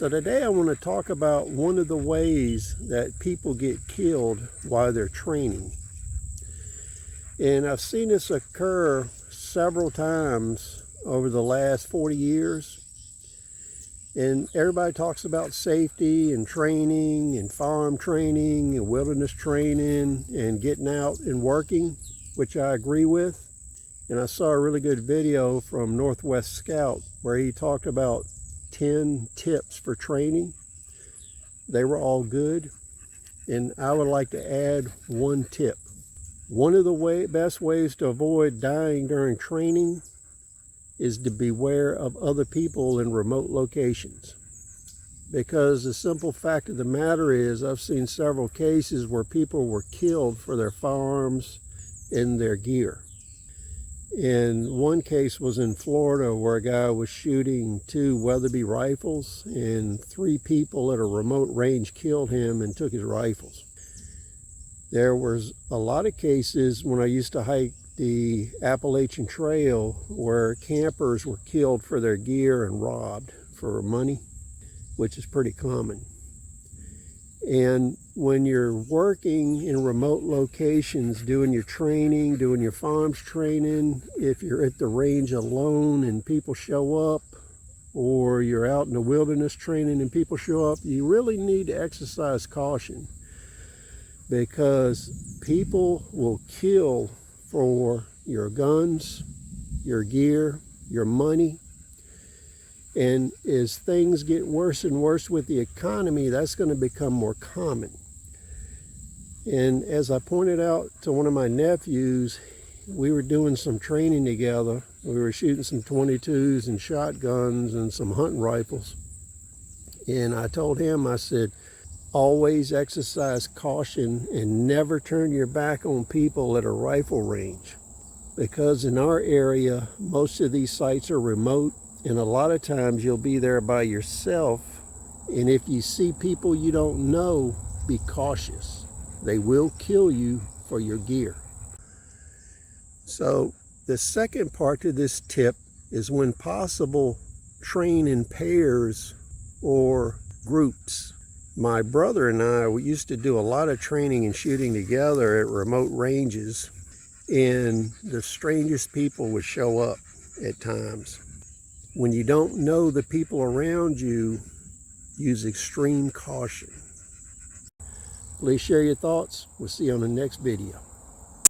So today I want to talk about one of the ways that people get killed while they're training. And I've seen this occur several times over the last 40 years. And everybody talks about safety and training and farm training and wilderness training and getting out and working, which I agree with. And I saw a really good video from Northwest Scout where he talked about 10 tips for training. They were all good. And I would like to add one tip. One of the best ways to avoid dying during training is to beware of other people in remote locations. Because the simple fact of the matter is, I've seen several cases where people were killed for their firearms and their gear. And one case was in Florida where a guy was shooting 2 Weatherby rifles and 3 people at a remote range killed him and took his rifles. There was a lot of cases when I used to hike the Appalachian Trail where campers were killed for their gear and robbed for money, which is pretty common. And when you're working in remote locations, doing your training, doing your farms training, if you're at the range alone and people show up, or you're out in the wilderness training and people show up, you really need to exercise caution, because people will kill for your guns, your gear, your money. And as things get worse and worse with the economy, that's going to become more common. And as I pointed out to one of my nephews, we were doing some training together. We were shooting some 22s and shotguns and some hunting rifles. And I told him, I said, always exercise caution and never turn your back on people at a rifle range. Because in our area, most of these sites are remote, and a lot of times you'll be there by yourself. And if you see people you don't know, be cautious. They will kill you for your gear. So the second part to this tip is, when possible, train in pairs or groups. My brother and I, we used to do a lot of training and shooting together at remote ranges, and the strangest people would show up at times. When you don't know the people around you, use extreme caution. Please share your thoughts. We'll see you on the next video.